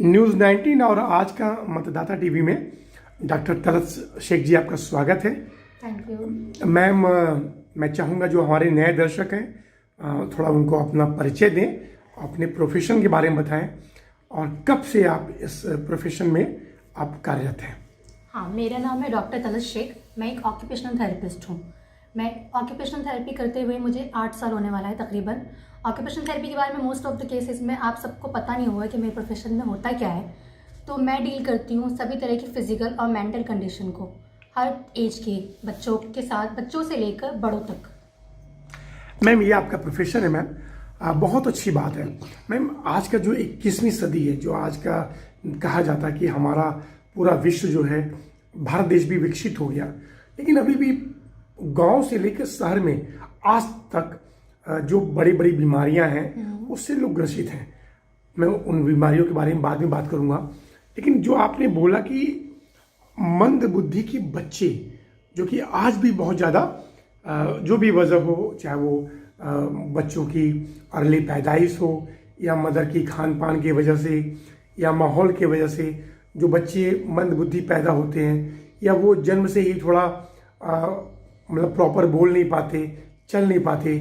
News 19 और आज का मतदाता टीवी में डॉक्टर तलत शेख जी आपका स्वागत है। थैंक यू मैम, मैं चाहूँगा जो हमारे नए दर्शक हैं थोड़ा उनको अपना परिचय दें, अपने प्रोफेशन के बारे में बताएं और कब से आप इस प्रोफेशन में आप कार्यरत हैं। हाँ, मेरा नाम है डॉक्टर तलत शेख। मैं एक ऑक्यूपेशनल थेरेपिस्ट हूँ। मैं ऑक्यूपेशनल थेरेपी करते हुए मुझे 8 साल होने वाला है तकरीबन। ऑक्यूपेशनल थेरेपी के बारे में मोस्ट ऑफ द केसेस में आप सबको पता नहीं हुआ कि मेरे प्रोफेशन में होता क्या है। तो मैं डील करती हूँ सभी तरह की फिजिकल और मेंटल कंडीशन को, हर एज के बच्चों के साथ, बच्चों से लेकर बड़ों तक। मैम, ये आपका प्रोफेशन है मैम, बहुत अच्छी बात है। मैम, आज का जो 21वीं सदी है, जो आज का कहा जाता है कि हमारा पूरा विश्व जो है, भारत देश भी विकसित हो गया, लेकिन अभी भी गांव से लेकर शहर में आज तक जो बड़ी बड़ी बीमारियां हैं उससे लोग ग्रसित हैं। मैं उन बीमारियों के बारे में बाद में बात करूंगा, लेकिन जो आपने बोला कि मंद बुद्धि के बच्चे जो कि आज भी बहुत ज़्यादा जो भी वजह हो, चाहे वो बच्चों की अर्ली पैदाइश हो या मदर की खान पान की वजह से या माहौल की वजह से जो बच्चे मंद बुद्धि पैदा होते हैं, या वो जन्म से ही थोड़ा मतलब प्रॉपर बोल नहीं पाते, चल नहीं पाते,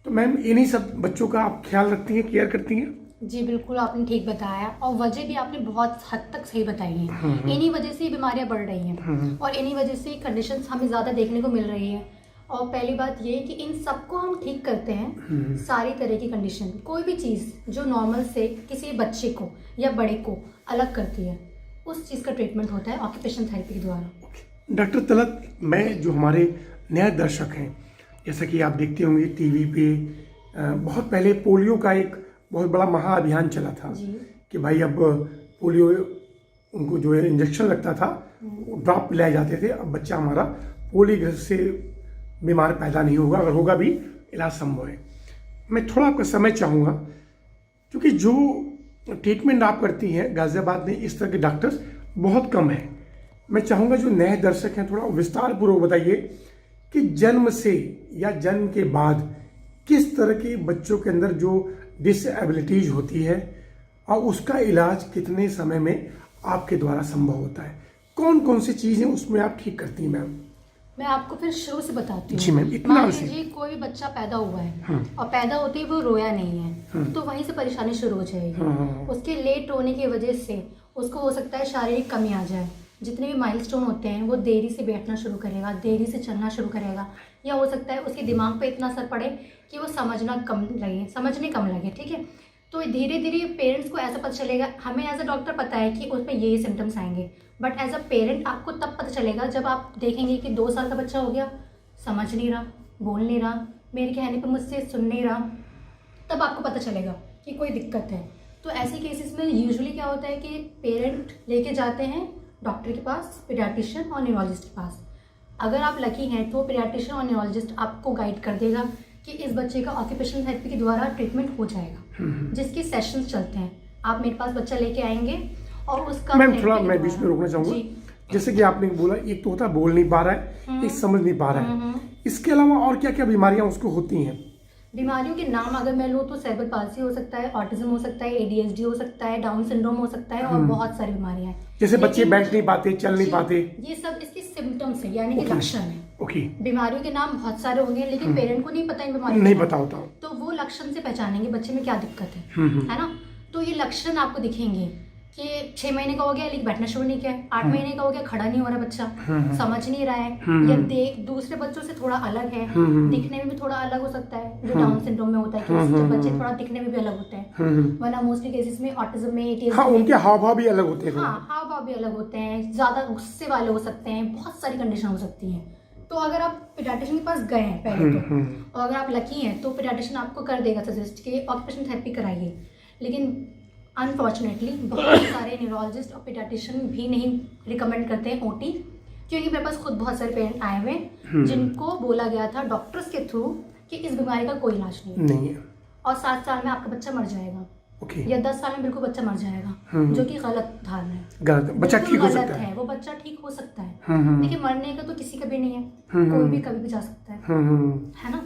तो मैम इन्हीं सब बच्चों का आप ख्याल रखती हैं, केयर करती हैं? जी बिल्कुल, आपने ठीक बताया और वजह भी आपने बहुत हद तक सही बताई है। इन्हीं वजह से बीमारियां बढ़ रही हैं और इन्हीं वजह से कंडीशंस हमें ज़्यादा देखने को मिल रही है। और पहली बात ये कि इन सबको हम ठीक करते हैं। सारी तरह की कंडीशन, कोई भी चीज़ जो नॉर्मल से किसी बच्चे को या बड़े को अलग करती है, उस चीज़ का ट्रीटमेंट होता है ऑक्यूपेशनल थेरेपी के द्वारा। डॉक्टर तलत, मैं जो हमारे नए दर्शक हैं, जैसा कि आप देखते होंगे टीवी पे बहुत पहले पोलियो का एक बहुत बड़ा महाअभियान चला था कि भाई अब पोलियो उनको जो है इंजेक्शन लगता था, ड्रॉप पिलाए जाते थे, अब बच्चा हमारा पोलियो से बीमार पैदा नहीं होगा, अगर होगा भी इलाज संभव है। मैं थोड़ा आपका समय चाहूँगा, क्योंकि जो ट्रीटमेंट आप करती हैं गाजियाबाद में इस तरह के डॉक्टर्स बहुत कम हैं। मैं चाहूँगा जो नए दर्शक हैं थोड़ा विस्तार पूर्वक बताइए कि जन्म से या जन्म के बाद किस तरह के बच्चों के अंदर जो डिसएबिलिटीज होती है और उसका इलाज कितने समय में आपके द्वारा संभव होता है, कौन कौन सी चीज़ें उसमें आप ठीक करती हैं मैम? मैं आपको फिर शुरू से बताती हूँ। जी मैम, इतना मान लीजिए कोई बच्चा पैदा हुआ है और पैदा होते ही वो रोया नहीं है, तो वहीं से परेशानी शुरू हो जाएगी। उसके लेट रोने की वजह से उसको हो सकता है शारीरिक कमी आ जाए। जितने भी माइलस्टोन होते हैं, वो देरी से बैठना शुरू करेगा, देरी से चलना शुरू करेगा, या हो सकता है उसके दिमाग पे इतना असर पड़े कि वो समझने कम लगे। ठीक है, तो धीरे धीरे पेरेंट्स को ऐसा पता चलेगा। हमें एज अ डॉक्टर पता है कि उसमें ये सिम्टम्स आएंगे, बट एज अ पेरेंट आपको तब पता चलेगा जब आप देखेंगे कि 2 साल का बच्चा हो गया, समझ नहीं रहा, बोल नहीं रहा, मेरे कहने पर मुझसे सुन नहीं रहा, तब आपको पता चलेगा कि कोई दिक्कत है। तो ऐसे केसेस में यूजुअली क्या होता है कि पेरेंट लेके जाते हैं डॉक्टर के पास, पीडियाट्रिशियन और न्यूरोलॉजिस्ट के पास। अगर आप लकी हैं तो पीडियाट्रिशियन और न्यूरोलॉजिस्ट आपको गाइड कर देगा कि इस बच्चे का ऑक्यूपेशनल थेरेपी के द्वारा ट्रीटमेंट हो जाएगा, जिसके सेशंस चलते हैं। आप मेरे पास बच्चा लेके आएंगे और उसका मैम थोड़ा मैं बीच में रोकना चाहूँगा। जैसे कि आपने बोला, एक तो होता है बोल नहीं पा रहा है, एक समझ नहीं पा रहा है, इसके अलावा और क्या क्या बीमारियां उसको होती हैं? बीमारियों के नाम अगर मैं लूँ तो सेरेब्रल पाल्सी हो सकता है, ऑटिज्म हो सकता है, ADHD हो सकता है, डाउन सिंड्रोम हो सकता है और बहुत सारी बीमारियां हैं। जैसे बच्चे बैठ नहीं पाते, चल नहीं पाते, ये सब इसके सिम्टम्स है, यानी कि लक्षण है। ओके। बीमारियों के नाम बहुत सारे होंगे, लेकिन पेरेंट को नहीं पता इन बीमारियों नहीं पता होता, तो वो लक्षण से पहचानेंगे बच्चे में क्या दिक्कत है ना। तो ये लक्षण आपको दिखेंगे कि 6 महीने का हो गया लेकिन बैठना शुरू नहीं किया, 8 महीने का हो गया, खड़ा नहीं हो रहा बच्चा, समझ नहीं रहा है, या दूसरे बच्चों से थोड़ा अलग है, दिखने में भी थोड़ा अलग हो सकता है, जो डाउन सिंड्रोम में होता है कि जब बच्चे थोड़ा दिखने में भी अलग होते हैं, वरना मोस्टली केसेस में ऑटिज्म में ADHD हाँ, उनके हाव भाव भी अलग होते हैं। हाँ, हाव भाव भी अलग होते हैं, ज्यादा गुस्से वाले हो सकते हैं, बहुत सारी कंडीशन हो सकती हैं। तो अगर आप पीडियाट्रिशियन के पास गए हैं पहले तो, और अगर आप लकी हैं तो पीडियाट्रिशियन आपको कर देगा सजेस्ट कि ऑक्यूपेशनल थेरेपी कराइए। लेकिन अनफॉर्चुनेटली बहुत सारे न्यूरोलॉजिस्ट और पीडियाट्रिशियन भी नहीं रिकमेंड करते हैं OT, क्योंकि मेरे पास खुद बहुत सारे पेरेंट आए हुए जिनको बोला गया था डॉक्टर्स के थ्रू कि इस बीमारी का कोई इलाज नहीं है और 7 साल में आपका बच्चा मर जाएगा, या 10 साल में बिल्कुल बच्चा मर जाएगा, जो कि गलत धारणा है। गलत, बच्चा ठीक हो सकता है, वो बच्चा ठीक हो सकता है, लेकिन मरने का तो किसी का भी नहीं है, कोई भी कभी भी जा सकता है ना।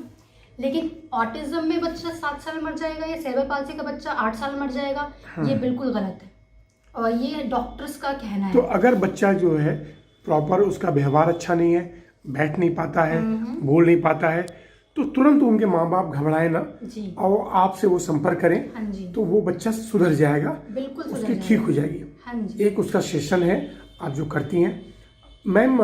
लेकिन ऑटिज्म में बच्चा 7 साल मर जाएगा या सेरेब्रल पाल्सी का बच्चा 8 साल मर जाएगा, ये बिल्कुल गलत है और ये डॉक्टर्स का कहना तो है। अगर बच्चा जो है प्रॉपर, उसका व्यवहार अच्छा नहीं है, बैठ नहीं पाता है, बोल नहीं पाता है, तो तुरंत उनके माँ बाप घबराए ना जी। और आपसे वो संपर्क करें, हाँ जी, तो वो बच्चा सुधर जाएगा, बिल्कुल सुधर उसकी जाएगा। ठीक हो जाएगी। हाँ जी। एक उसका सेशन है आप जो करती हैं मैम,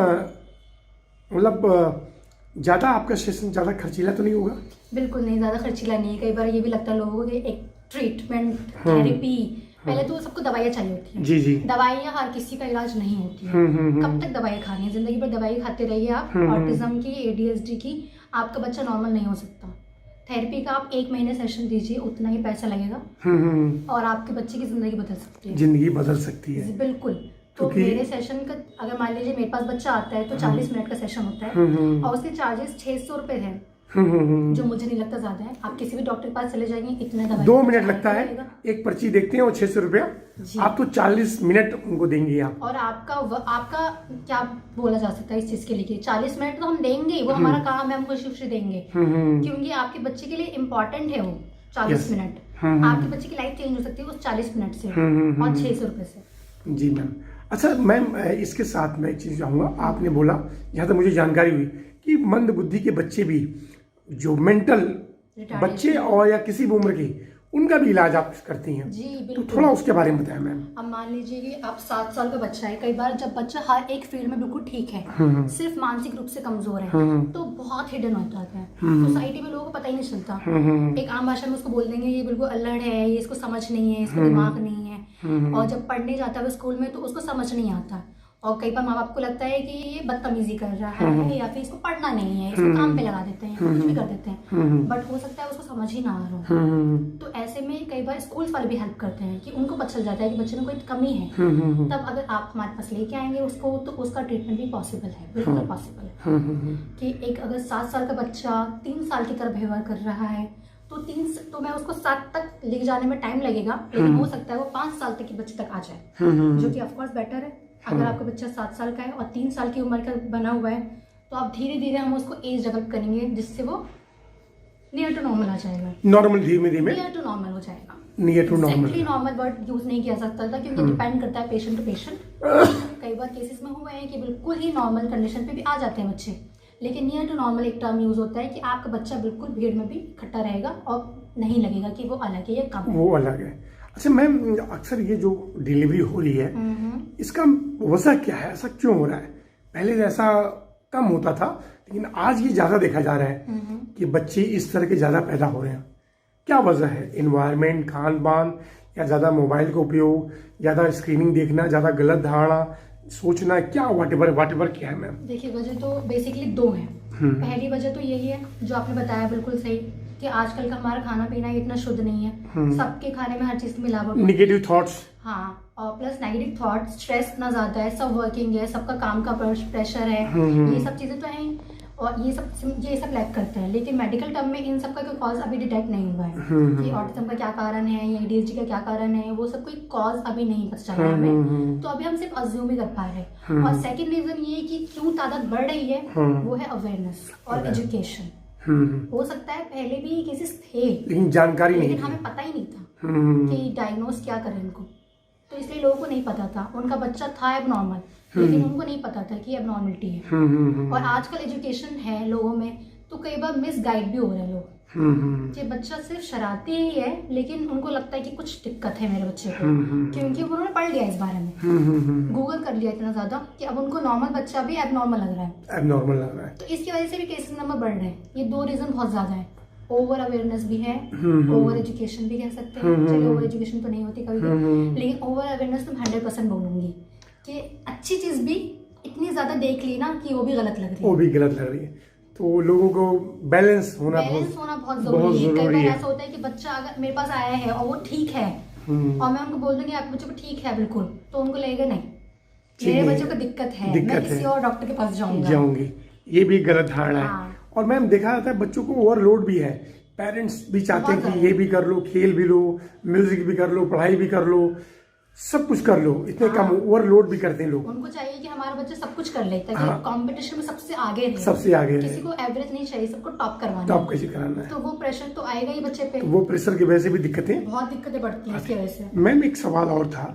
मतलब ज़्यादा आपका सेशन ज़्यादा खर्चीला तो नहीं होगा? बिल्कुल नहीं, ज़्यादा खर्चीला नहीं है। कई बार ये भी लगता है लोगों को कि एक ट्रीटमेंट, थेरेपी, पहले तो सबको दवाइयाँ चाहिए होती हैं। जी जी। दवाइयाँ हर किसी का इलाज नहीं होती है। कब तक दवाई खानी है? जिंदगी भर दवाई खाते रहिए आप। ऑटिज्म की, ADHD की, आपका बच्चा नॉर्मल नहीं हो सकता। थेरेपी का आप 1 महीने सेशन दीजिए, उतना ही पैसा लगेगा और आपके बच्चे की जिंदगी बदल सकती है। जिंदगी बदल सकती है। बिल्कुल। तो क्योंकि मेरे सेशन का, अगर मान लीजिए मेरे पास बच्चा आता है तो 40 मिनट का सेशन होता है और उसके चार्जेस 600 रुपए हैं, जो मुझे नहीं लगता ज्यादा है। आप किसी भी डॉक्टर के पास चले जाएंगे, इतने दवाई 2 मिनट लगता है, एक पर्ची देखते हैं और 600 रुपया, आप तो 40 मिनट उनको देंगे आप। और आपका क्या बोला जा सकता है इस चीज के लिए? 40 मिनट तो हम देंगे, वो हमारा काम है, हम खुशी खुशी देंगे, क्योंकि आपके बच्चे के लिए इम्पोर्टेंट है वो 40 मिनट। आपके बच्चे की लाइफ चेंज हो सकती है उस 40 मिनट से और 600 रुपए से। जी मैम। अच्छा मैम, इसके साथ मैं एक चीज़ चाहूँगा, आपने बोला, जहाँ तक मुझे जानकारी हुई, कि मंद बुद्धि के बच्चे भी, जो मेंटल बच्चे और या किसी भी उम्र के, उनका भी इलाज आप करती हैं। जी तो बिल्कुल। थोड़ा उसके बारे में बताएं मैम। अब मान लीजिए कि आप 7 साल का बच्चा है, कई बार जब बच्चा हर एक फील्ड में बिल्कुल ठीक है, सिर्फ मानसिक रूप से कमजोर है, तो बहुत हिडन हो जाता है। सोसाइटी में लोगों को पता ही नहीं चलता। एक आम भाषा में उसको बोल देंगे ये बिल्कुल अल्लड़ है, ये इसको समझ नहीं है, इसको दिमाग नहीं है। और जब पढ़ने जाता है स्कूल में तो उसको समझ नहीं आता। और कई बार माँ बाप को लगता है कि ये बदतमीजी कर रहा है या फिर इसको पढ़ना नहीं है, इसको काम पे लगा देते हैं, कुछ भी कर देते हैं, बट हो सकता है उसको समझ ही ना आ रहा हो। तो ऐसे में कई बार स्कूल वाले भी हेल्प करते हैं कि उनको पता चल जाता है कि बच्चे में कोई कमी है। तब अगर आप हमारे पास लेके आएंगे उसको, तो उसका ट्रीटमेंट भी पॉसिबल है, बिल्कुल पॉसिबल है। कि एक अगर 7 साल का बच्चा 3 साल की तरह व्यवहार कर रहा है, तो मैं उसको 7 तक लेके जाने में टाइम लगेगा, लेकिन हो सकता है वो 5 साल तक के बच्चे तक आ जाए, जो कि ऑफकोर्स बेटर है। अगर आपका बच्चा 7 साल का है और 3 साल की उम्र का बना हुआ है, तो आप धीरे धीरे हम उसको एज डेवलप करेंगे, जिससे वो नियर टू नॉर्मल आ जाएगा। नॉर्मल धीमे धीमे नियर टू नॉर्मल हो जाएगा। Near to normal. Actually normal word use नहीं किया सकता था, क्योंकि डिपेंड करता है पेशेंट टू पेशेंट। कई बार केसेस में हुआ है कि बिल्कुल ही नॉर्मल कंडीशन पे भी आ जाते हैं बच्चे, लेकिन नियर टू नॉर्मल एक टर्म यूज होता है कि आपका बच्चा बिल्कुल भीड़ में भी इकट्ठा रहेगा और नहीं लगेगा कि वो अलग है या कम है। वो अलग है। अच्छा मैम, अक्सर ये जो डिलीवरी हो रही है, इसका वजह क्या है? ऐसा क्यों हो रहा है? पहले ऐसा कम होता था, लेकिन आज ये ज़्यादा देखा जा रहा है कि बच्चे इस तरह के ज़्यादा पैदा हो रहे हैं। क्या वजह है? इन्वायरमेंट, खान पान, या ज़्यादा मोबाइल का उपयोग, ज़्यादा स्क्रीनिंग देखना, ज़्यादा गलत धारणा सोचना, क्या वाटेवर क्या है मैम? देखिए, वजह तो बेसिकली 2 है। पहली वजह तो यही है जो आपने बताया, बिल्कुल सही, कि आजकल का हमारा खाना पीना इतना शुद्ध नहीं है। सबके खाने में हर चीज की मिलावट, नेगेटिव थॉट्स, हाँ, और प्लस नेगेटिव थॉट्स, स्ट्रेस इतना ज्यादा है, सब वर्किंग है, सबका काम का प्रेशर है, ये सब चीजें तो हैं, और ये सब लैक करते हैं। लेकिन मेडिकल टर्म में इन सब का कोई कॉज अभी डिटेक्ट नहीं हुआ है कि ऑटिज्म का क्या कारण है या ADHD का क्या कारण है, वो सब कोई कॉज अभी नहीं पता चला है हमें। तो अभी हम सिर्फ अज्यूम ही कर पा रहे हैं। और सेकंड रीजन ये कि क्यों तादाद बढ़ रही है, वो है अवेयरनेस और एजुकेशन। हो सकता है पहले भी केसेस थे, लेकिन जानकारी नहीं, लेकिन हमें पता ही नहीं था कि डायग्नोज क्या करें इनको। तो इसलिए लोगों को नहीं पता था, उनका बच्चा था एबनॉर्मल, लेकिन उनको नहीं पता था कि एबनॉर्मलिटी है। और आजकल एजुकेशन है लोगों में, तो कई बार मिसगाइड भी हो रहे हैं लोग कि बच्चा सिर्फ शरारती ही है, लेकिन उनको लगता है कि कुछ दिक्कत है मेरे बच्चे को, क्योंकि उन्होंने पढ़ लिया इस बारे में, गूगल कर लिया इतना ज्यादा कि अब उनको नॉर्मल बच्चा भी एबनॉर्मल लग रहा है। तो इसकी वजह से भी केसेस नंबर बढ़ रहे हैं। ये 2 रीजन बहुत ज्यादा है। ओवर अवेयरनेस भी है, ओवर एजुकेशन भी कह सकते हैं। चलिए, ओवर एजुकेशन तो नहीं होती कभी भी, लेकिन ओवर अवेयरनेस तो 100% बोलूंगी कि अच्छी चीज भी इतनी ज्यादा देख ली ना कि वो भी गलत लग रही है। तो लोगों को बैलेंस होना बहुत जरूरी है। कई बार ऐसा होता है कि बच्चा अगर मेरे पास आया है और वो ठीक है, और मैं उनको बोल दूंगी आपके बच्चे को ठीक है बिल्कुल, तो उनको लगेगा नहीं, मेरे बच्चे को दिक्कत है, मैं किसी और डॉक्टर के पास जाऊंगी। ये भी गलत धारणा है। और मैम, देखा जाता है बच्चों को ओवरलोड भी है। पेरेंट्स भी चाहते हैं कि ये भी कर लो, खेल भी लो, म्यूजिक भी कर लो, पढ़ाई भी कर लो, सब कुछ कर लो, इतने कम ओवरलोड भी करते हैं लोग। उनको चाहिए कि हमारा बच्चा सब कुछ कर ले, ताकि कंपटीशन में सबसे आगे रहे। किसी को एवरेज नहीं चाहिए, सबको टॉप करवाना है। तो वो प्रेशर तो आएगा ही बच्चे पे। वो प्रेशर की वजह से भी बहुत दिक्कतें बढ़ती हैं इसकी वजह से। मैम, एक सवाल और था,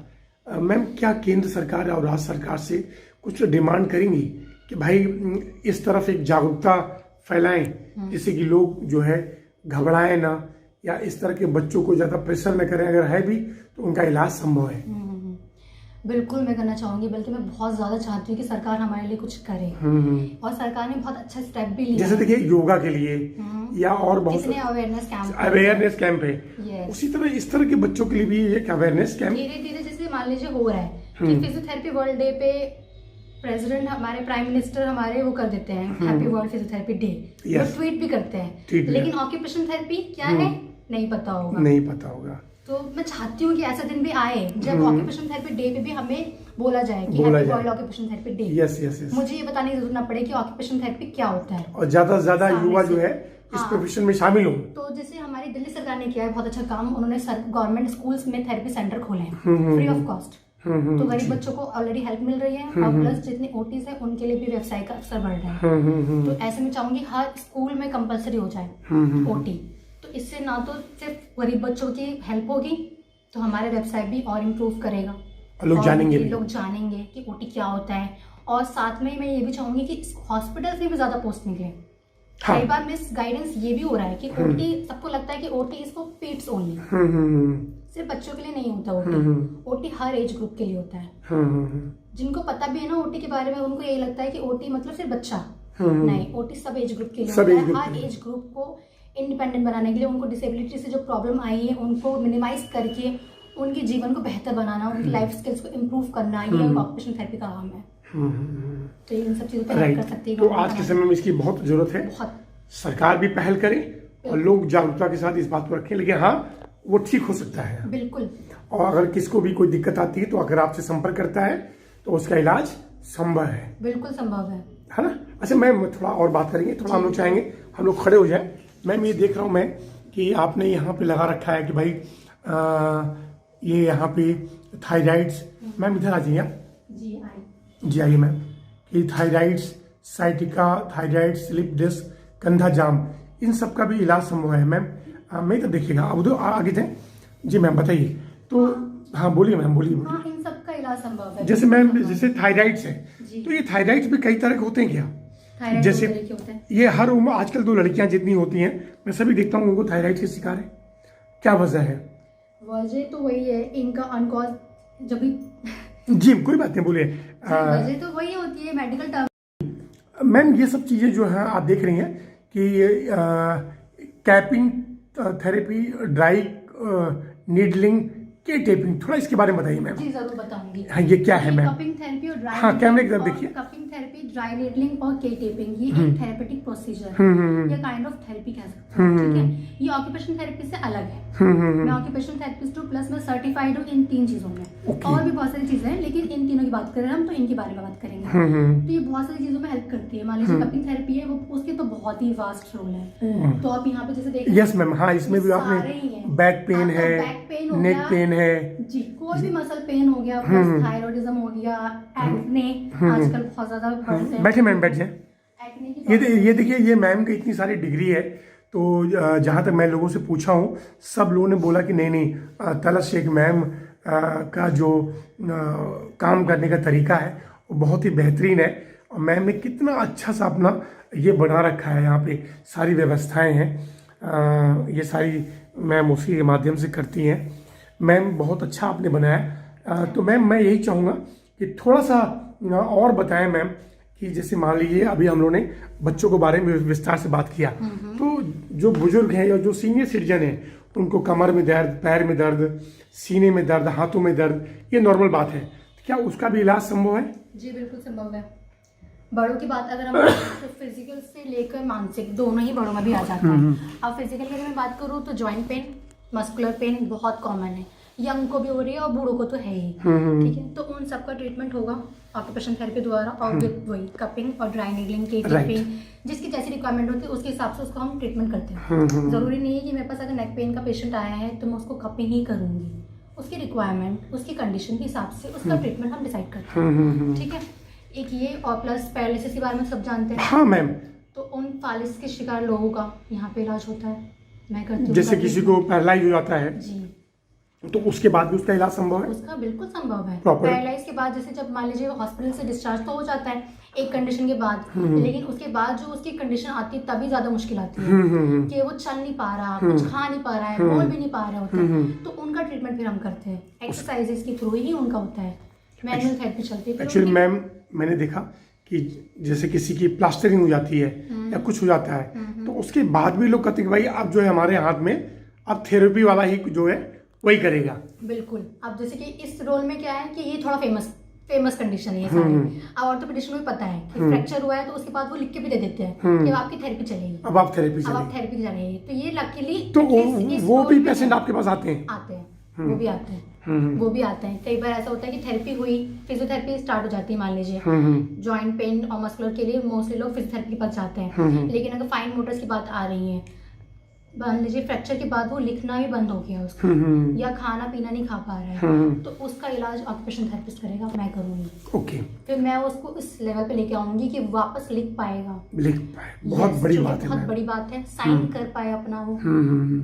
मैम क्या केंद्र सरकार और राज्य सरकार से कुछ डिमांड करेंगी कि भाई इस तरफ एक जागरूकता फैलाएं जिससे कि लोग जो है घबराएं ना, या इस तरह के बच्चों को ज्यादा प्रेशर न करें, अगर है भी तो उनका इलाज संभव है? बिल्कुल मैं करना चाहूंगी, बल्कि मैं बहुत ज्यादा चाहती हूँ कि सरकार हमारे लिए कुछ करे। और सरकार ने बहुत अच्छा स्टेप भी लिया, जैसे देखिए योगा के लिए या और बहुत कितने अवेयरनेस कैंप है। उसी तरह इस तरह के बच्चों के लिए भी एक अवेयरनेस कैंप धीरे धीरे जैसे मान लीजिए हो रहा है कि फिजियोथेरेपी वर्ल्ड डे पे प्रेसिडेंट हमारे प्राइम मिनिस्टर हमारे वो कर देते हैं हैप्पी वर्ल्ड फिजियोथेरेपी डे, वो ट्वीट भी करते हैं, लेकिन ऑक्यूपेशन थेरेपी क्या है नहीं पता होगा। तो मैं चाहती हूँ कि ऐसा दिन भी आए जब ऑक्यूपेशन थेरेपी डे पे भी हमें बोला जाए कि happy world occupation therapy day. Yes. मुझे ये बताने की जरूरत ना पड़े कि ऑक्यूपेशन थेरेपी क्या होता है, और ज्यादा से ज्यादा युवा जो है इस प्रोफेशन में शामिल हो। तो जैसे हमारी दिल्ली सरकार ने किया है बहुत अच्छा काम, उन्होंने गवर्नमेंट स्कूल्स में थेरेपी सेंटर खोले हैं फ्री ऑफ कॉस्ट। तो गरीब बच्चों को ऑलरेडी हेल्प मिल रही है, और प्लस जितने ओटीज है उनके लिए भी व्यवसाय का अवसर बढ़ रहा है। तो ऐसे में चाहूंगी हर स्कूल में कंपलसरी हो जाए ओटी, तो इससे ना तो सिर्फ गरीब बच्चों की हेल्प होगी, तो हमारे व्यवसाय भी और इम्प्रूव करेगा, लोग जानेंगे कि ओटी क्या होता है। और साथ में मैं ये भी चाहूंगी कि हॉस्पिटल में भी ज्यादा पोस्ट निकले। कई बार मिस गाइडेंस ये भी हो रहा है कि ओटी, सबको लगता है कि ओटी इसको पेट्स ओनली, सिर्फ बच्चों के लिए नहीं होता ओटी हर एज ग्रुप के लिए होता है। जिनको पता भी है ना ओटी के बारे में, उनको यही लगता है कि ओटी मतलब सिर्फ बच्चा, नहीं, ओटी सब एज ग्रुप के लिए होता है। हर एज ग्रुप को इंडिपेंडेंट बनाने के लिए, उनको डिसेबिलिटी से जो प्रॉब्लम आई है उनको मिनिमाइज करके उनके जीवन को बेहतर बनाना, उनकी लाइफ स्किल्स को इम्प्रूव करना, ये ऑक्यूपेशन थेरेपी का काम है। तो इन सब चीजों पर हेल्प कर सकती है। तो आज के समय में इसकी बहुत जरूरत है, सरकार भी पहल करे और लोग जागरूकता के साथ इस बात को रखें। लेकिन हाँ, वो ठीक हो सकता है बिल्कुल। और अगर किसको भी कोई दिक्कत आती है तो अगर आपसे संपर्क करता है तो उसका इलाज संभव है, बिल्कुल संभव है ना? अच्छा मैम, थोड़ा और बात करेंगे, थोड़ा हम लोग चाहेंगे हम लोग खड़े हो जाए। मैम ये देख रहा हूँ मैं कि आपने यहाँ पे लगा रखा है कि भाई ये यहाँ पे थायराइड्स, मैम इधर आ जाइए आप। जी आइए मैम। कि thyroids, sciatica, thyroid, slip disc, कंधा जाम, इन सब का भी इलाज संभव है मैम? मैं तो देखिएगा अब तो आगे जाए। जी मैम बताइए। तो हाँ बोलिए मैम, बोलिए। हाँ, इन सब का इलाज संभव है। जैसे मैम जैसे थायराइड्स है, तो ये थायराइड्स भी कई तरह के होते हैं क्या? जैसे ये हर उम्र, आजकल तो लड़कियां जितनी होती हैं मैं सभी देखता हूँ उनको थायराइड के शिकार है, क्या वजह है? वजह तो वही है, इनका अनकॉज जब भी जी कोई बात नहीं, बोलिए। वजह तो वही होती है मेडिकल टर्म। मैम ये सब चीजें जो है आप देख रही हैं कि कैपिंग थेरेपी, ड्राई नीडलिंग, के टेपिंग, थोड़ा इसके बारे में बताइए मैम। जी जरूर बताऊंगी। हाँ ये क्या है मैम? कपिंग थेरेपी और ड्राई, हाँ कैमरे की तरफ देखिए। कपिंग थेरेपी, ड्राई नीडलिंग और के टेपिंग, ये एक थेरेपेटिक प्रोसीजर है, या काइंड ऑफ थेरेपी कह सकते हैं, ठीक है? ये ऑक्यूपेशन थेरेपी से अलग है। मैं ऑक्यूपेशन थेरेपिस्ट हूँ, प्लस मैं सर्टिफाइड हूँ इन 3 चीजों में। और भी बहुत सारी चीजें हैं, लेकिन इन तीनों की बात करें हम तो इनके बारे में बात करेंगे। तो ये बहुत सारी चीजों में हेल्प करती है। मान लीजिए कपिंग थेरेपी है, वो उसके तो बहुत ही वास्ट रोल है। तो आप यहाँ पे जैसे देख, यस मैम, हाँ इसमें भी आपने बैक पेन है, नेक पेन है, जी कोई भी मसल पेन हो गया, थायराइडिज्म हो गया, एक्ने आजकल बहुत ज्यादा बढ़ते हैं। बैठे मैम, बैठ जाए। ये देखिए, ये मैम की इतनी सारी डिग्री है, तो जहाँ तक मैं लोगों से पूछा हूँ सब लोगों ने बोला कि नहीं, तलत शेख मैम का जो काम करने का तरीका है वो बहुत ही बेहतरीन है। और मैम ने कितना अच्छा सा अपना ये बना रखा है, यहाँ पे सारी व्यवस्थाएं हैं, ये सारी मैम उसी के माध्यम से करती हैं। मैम बहुत अच्छा आपने बनाया। तो मैम मैं यही चाहूँगा कि थोड़ा सा और बताएं मैम, कि जैसे मान लीजिए अभी हम लोगों ने बच्चों के बारे में विस्तार से बात किया, तो जो बुजुर्ग हैं या जो सीनियर सिटीजन हैं उनको कमर में दर्द, पैर में दर्द, सीने में दर्द, हाथों में दर्द, ये नॉर्मल बात है, क्या उसका भी इलाज संभव है? जी बिल्कुल संभव है। बड़ों की बात अगर हम तो फिजिकल से लेकर मानसिक दोनों ही बड़ों में भी आ जाता है। अब फिजिकल की अगर मैं बात करूँ तो जॉइंट पेन, मस्कुलर पेन बहुत कॉमन है, यंग को भी हो रही है और बूढ़ों को तो है ही, ठीक है? तो उन सब का ट्रीटमेंट होगा ऑक्यूपेशन थेरेपी द्वारा, और विद वही कपिंग और ड्राई नीडलिंग, के टेपिंग, जिसकी जैसी रिक्वायरमेंट होती है उसके हिसाब से उसको हम ट्रीटमेंट करते हैं। जरूरी नहीं है कि मेरे पास अगर नेक पेन का पेशेंट आया है तो मैं उसको कपिंग ही करूंगी, उसकी रिक्वायरमेंट, उसकी कंडीशन के हिसाब से उसका ट्रीटमेंट हम डिसाइड करते हैं, ठीक है? एक ये, और प्लस पैरालिसिस के बारे में सब जानते हैं। हाँ मैम। तो उन पैरालिसिस के शिकार लोगों का यहाँ पे इलाज होता है, मैं करती हूँ। जैसे किसी को पैरालाइज हो जाता है जी, तो उसके बाद भी उसका इलाज संभव है? उसका बिल्कुल संभव है। Proper. पैरालाइज के बाद जैसे जब मान लीजिए हॉस्पिटल से डिस्चार्ज तो हो जाता है एक कंडीशन के बाद, लेकिन उसके बाद जो उसकी कंडीशन आती है तभी ज्यादा मुश्किल आती है कि वो चल नहीं पा रहा, कुछ खा नहीं पा रहा है, बोल भी नहीं पा रहे होते हैं, तो उनका ट्रीटमेंट फिर हम करते हैं, एक्सरसाइजेस के थ्रू ही उनका होता है, मैनुअल थेरेपी चलती है। एक्चुअली मैम मैंने देखा कि जैसे किसी की प्लास्टरिंग हो जाती है या कुछ हो जाता है, तो उसके बाद भी लोग कहते हैं कि भाई अब जो है हमारे हाथ में अब थेरेपी वाला ही जो है वही करेगा। बिल्कुल। अब जैसे कि इस रोल में क्या है कि ये थोड़ा फेमस कंडीशन है ये सारी। अब ऑर्थोपेडिक्स में पता है कि फ्रैक्चर हुआ है तो उसके बाद वो लिख के भी दे देते हैं कि अब आपकी थेरेपी चलेगी, अब आप थेरेपी अब आप थेरेपी चलेगी। तो ये लकीली तो वो भी पेशेंट आपके पास आते हैं? आते हैं, वो भी आते हैं, वो भी आते हैं। कई बार ऐसा होता है कि थेरेपी हुई, फिजियोथेरेपी स्टार्ट हो जाती है मान लीजिए, जॉइंट पेन और मस्कुलर के लिए मोस्टली लोग फिजियोथेरेपी के पास जाते हैं। लेकिन अगर फाइन मोटर्स की बात आ रही है, मान लीजिए फ्रैक्चर के बाद वो लिखना भी बंद हो गया उसका, या खाना पीना नहीं खा पा रहा है, तो उसका इलाज ऑक्यूपेशन थेरेपिस्ट करेगा, मैं करूंगी। ओके। फिर मैं उसको इस लेवल पे लेके आऊंगी कि वापस लिख पाएगा, बहुत बड़ी बात है, बहुत बड़ी बात है। साइन कर पाए अपना,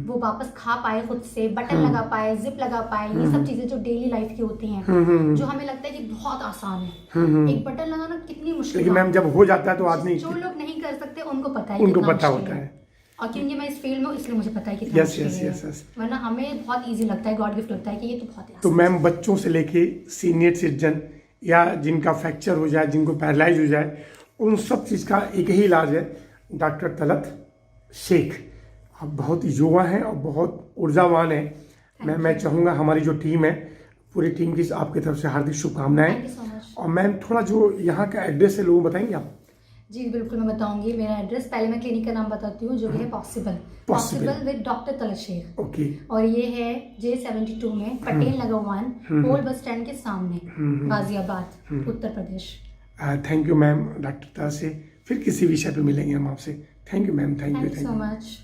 वो वापस खा पाए खुद से, बटन लगा पाए, जिप लगा पाए, ये सब चीजें जो डेली लाइफ की होती हैं, जो हमें लगता है कि बहुत आसान है। एक बटन लगाना कितनी मुश्किल, लेकिन मैम जब हो जाता है तो आदमी, जो लोग नहीं कर सकते उनको पता है, उनको पता होता है। और क्योंकि मैं इस फील्ड में हूँ इसलिए मुझे पता है कितना मुश्किल है। यस। वरना हमें बहुत इजी लगता है, गॉड गिफ्ट लगता है कि ये तो बहुत ही तो आसान मैम बच्चों से लेके सीनियर सिटीजन या जिनका फ्रैक्चर हो जाए, जिनको पैरालाइज हो जाए, उन सब चीज़ का एक ही इलाज है, डॉक्टर तलत शेख। आप बहुत युवा हैं और बहुत ऊर्जावान हैं। मैं चाहूँगा हमारी जो टीम है, पूरी टीम की आपकी तरफ से हार्दिक शुभकामनाएं। Thank you so much. और मैम थोड़ा जो यहाँ का एड्रेस है लोगों बताएंगे आप? जी बिल्कुल मैं बताऊंगी। मेरा एड्रेस, पहले मैं क्लिनिक का नाम बताती हूँ जो कि है possible with doctor Talat Sheikh. Okay. और ये है J72 में Patel Nagar 1 old bus stand के सामने, Ghaziabad, Uttar Pradesh. Thank you ma'am. Doctor Talat से फिर किसी विषय पे मिलेंगे हम आपसे। Thank you ma'am, thank you so much.